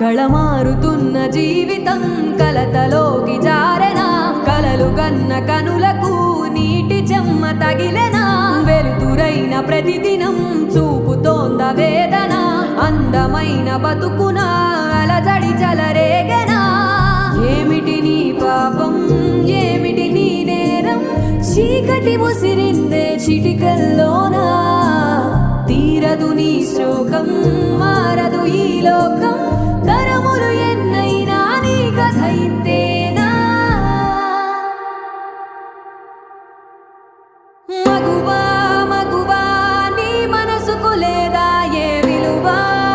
కళమారుతున్న జీవితం కలతలోకి జారెనా కలలు గన్న కనులకు నీటి చెమ్మ తగిలెనా వెలుతురైన ప్రతిదినం చూపుతోంద వేదన అందమైన బతుకున అలజడి చలరేగెనా ఏమిటి నీ పాపం ఏమిటి నీ నేరం చీకటి ముసిరిందే చిటికల్లోనా తీరదు నీ శోకం